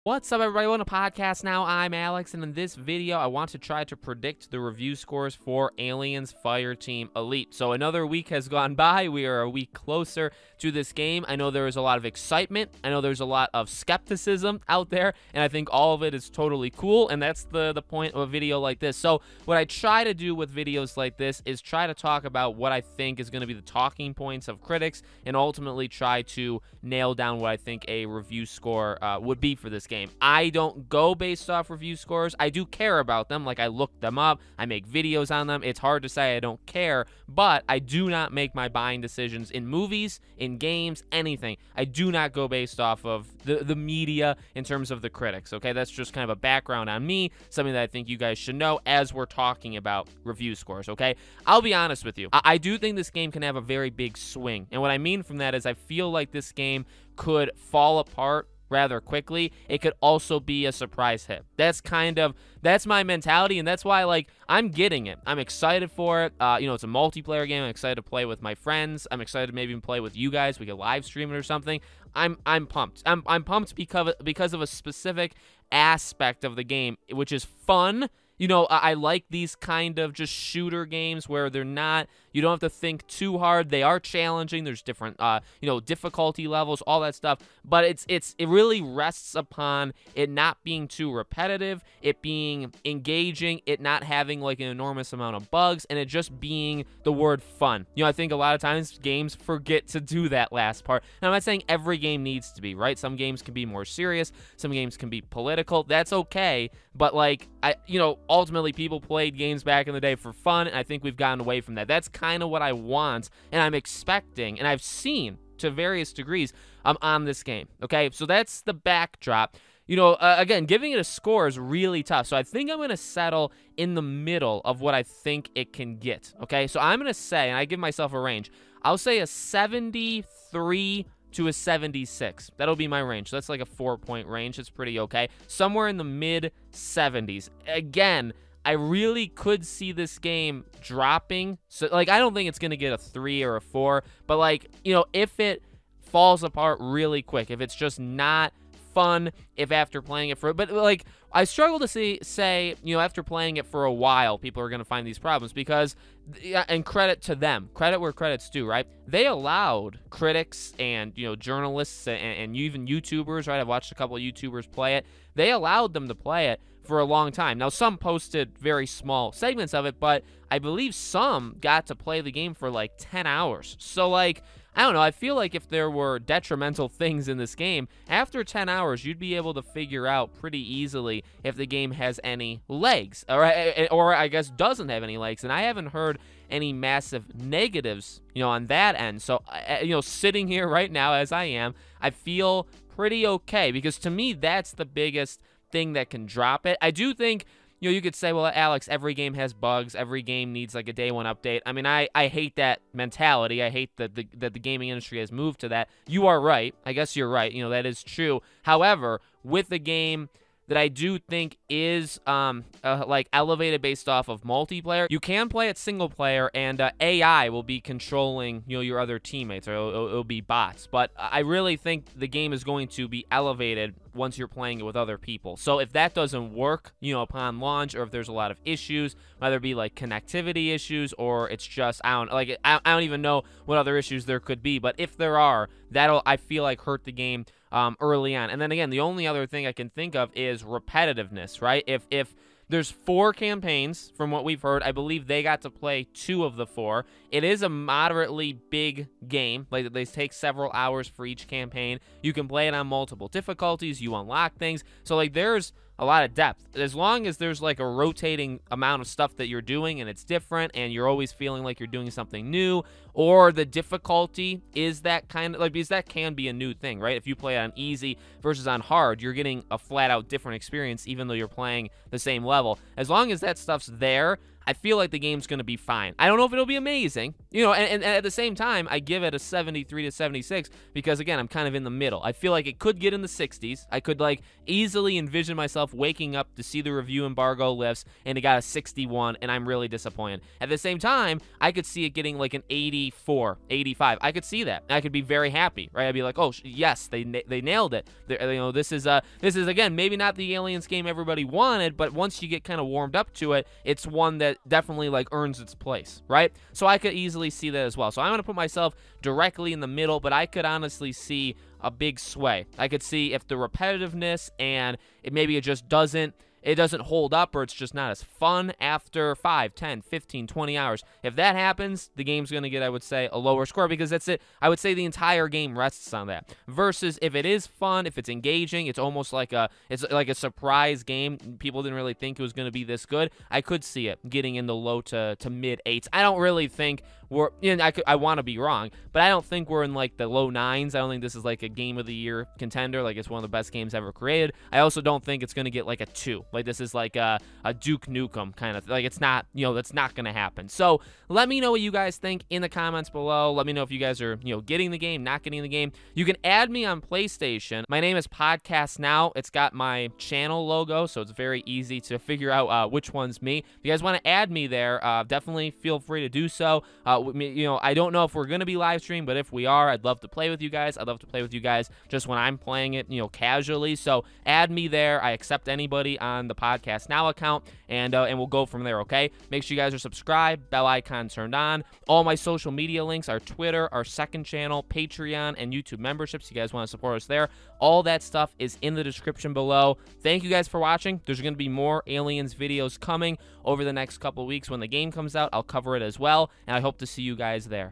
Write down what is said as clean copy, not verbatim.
What's up, everybody? Welcome to podcast now. I'm Alex, and in this video, I want to try to predict the review scores for Aliens Fireteam Elite. So another week has gone by. We are a week closer to this game. I know there is a lot of excitement. I know there's a lot of skepticism out there, and I think all of it is totally cool, and that's the point of a video like this. So what I try to do with videos like this is try to talk about what I think is going to be the talking points of critics, and ultimately try to nail down what I think a review score would be for this game. I don't go based off review scores. I do care about them. Like, I look them up. I make videos on them. It's hard to say I don't care, but I do not make my buying decisions in movies, in games, anything. I do not go based off of the media in terms of the critics, okay? That's just kind of a background on me, something that I think you guys should know as we're talking about review scores, okay? I'll be honest with you. I do think this game can have a very big swing, and what I mean from that is I feel like this game could fall apart rather quickly. It could also be a surprise hit. That's my mentality, and that's why, like, I'm getting it. I'm excited for it. You know, it's a multiplayer game. I'm excited to play with my friends. I'm excited to maybe even play with you guys. We could live stream it or something. I'm pumped. I'm pumped because of a specific aspect of the game, which is fun. You know, I like these kind of just shooter games where they're not, you don't have to think too hard. They are challenging. There's different, you know, difficulty levels, all that stuff. But it really rests upon it not being too repetitive, it being engaging, it not having like an enormous amount of bugs, and it just being the word fun. You know, I think a lot of times games forget to do that last part. And I'm not saying every game needs to be, right? Some games can be more serious. Some games can be political. That's okay. But like, you know, ultimately people played games back in the day for fun, and I think we've gotten away from that. That's kind of what I want, and I'm expecting, and I've seen to various degrees on this game, okay? So that's the backdrop. You know, again, giving it a score is really tough, so I think I'm going to settle in the middle of what I think it can get, okay? So I'm going to say, and I give myself a range, I'll say a 73 to a 76. That'll be my range. So that's like a 4-point range. It's pretty okay. Somewhere in the mid-70s. Again, I really could see this game dropping. So, like, I don't think it's going to get a 3 or a 4. But, like, you know, if it falls apart really quick, if it's just not fun, if after playing it for, but like, I struggle to say, you know, after playing it for a while, people are going to find these problems because, and credit to them, credit where credit's due, right? They allowed critics and, you know, journalists and even YouTubers, right? I've watched a couple of YouTubers play it. They allowed them to play it for a long time. Now, some posted very small segments of it, but I believe some got to play the game for like 10 hours. So, like, I don't know, I feel like if there were detrimental things in this game, after 10 hours, you'd be able to figure out pretty easily if the game has any legs, or I guess doesn't have any legs, and I haven't heard any massive negatives, you know, on that end. So, you know, sitting here right now as I am, I feel pretty okay, because to me, that's the biggest thing that can drop it. I do think, you know, you could say, well, Alex, every game has bugs. Every game needs like a day one update. I mean, I hate that mentality. I hate that the gaming industry has moved to that. You are right. I guess you're right. You know, that is true. However, with the game that I do think is like elevated based off of multiplayer, you can play it single player, and AI will be controlling, you know, your other teammates, or it'll be bots. But I really think the game is going to be elevated once you're playing it with other people. So if that doesn't work, you know, upon launch, or if there's a lot of issues, whether it be like connectivity issues, or it's just, I don't even know what other issues there could be, but if there are, that'll, I feel like, hurt the game early on. And then again, the only other thing I can think of is repetitiveness, right? If there's 4 campaigns, from what we've heard, I believe they got to play 2 of the 4. It is a moderately big game. Like, they take several hours for each campaign. You can play it on multiple difficulties. You unlock things. So, like, there's a lot of depth. As long as there's like a rotating amount of stuff that you're doing and it's different, and you're always feeling like you're doing something new, or the difficulty is that kind of like, because that can be a new thing, right? If you play on easy versus on hard, you're getting a flat out different experience even though you're playing the same level. As long as that stuff's there, I feel like the game's going to be fine. I don't know if it'll be amazing, you know, and at the same time, I give it a 73 to 76 because, again, I'm kind of in the middle. I feel like it could get in the 60s. I could, like, easily envision myself waking up to see the review embargo lifts and it got a 61, and I'm really disappointed. At the same time, I could see it getting like an 84, 85. I could see that. I could be very happy, right? I'd be like, oh, yes, they nailed it. This is again, maybe not the Aliens game everybody wanted, but once you get kind of warmed up to it, it's one that definitely like earns its place, right? So I could easily see that as well. So I'm going to put myself directly in the middle, but I could honestly see a big sway. I could see if the repetitiveness and maybe it just doesn't hold up, or it's just not as fun after 5, 10, 15, 20 hours. If that happens, the game's going to get, I would say, a lower score, because that's it. I would say the entire game rests on that. Versus if it is fun, if it's engaging, it's almost like a surprise game. People didn't really think it was going to be this good. I could see it getting in the low to mid 8s. I don't really think we're, I want to be wrong, but I don't think we're in like the low 9s. I don't think this is like a game of the year contender. Like, it's one of the best games ever created. I also don't think it's going to get like a 2. Like, this is like a Duke Nukem kind of, like, it's not, that's not going to happen. So let me know what you guys think in the comments below. Let me know if you guys are, getting the game, not getting the game. You can add me on PlayStation. My name is Podcast Now. It's got my channel logo, so it's very easy to figure out which one's me. If you guys want to add me there, definitely feel free to do so. I don't know if we're going to be live stream, but if we are, I'd love to play with you guys. I'd love to play with you guys just when I'm playing it, casually. So add me there. I accept anybody on the Podcast Now account, and we'll go from there, okay? Make sure you guys are subscribed, bell icon turned on. All my social media links are Twitter, our second channel, Patreon, and YouTube memberships. You guys want to support us there. All that stuff is in the description below. Thank you guys for watching. There's going to be more Aliens videos coming over the next couple of weeks. When the game comes out, I'll cover it as well, and I hope to see you guys there.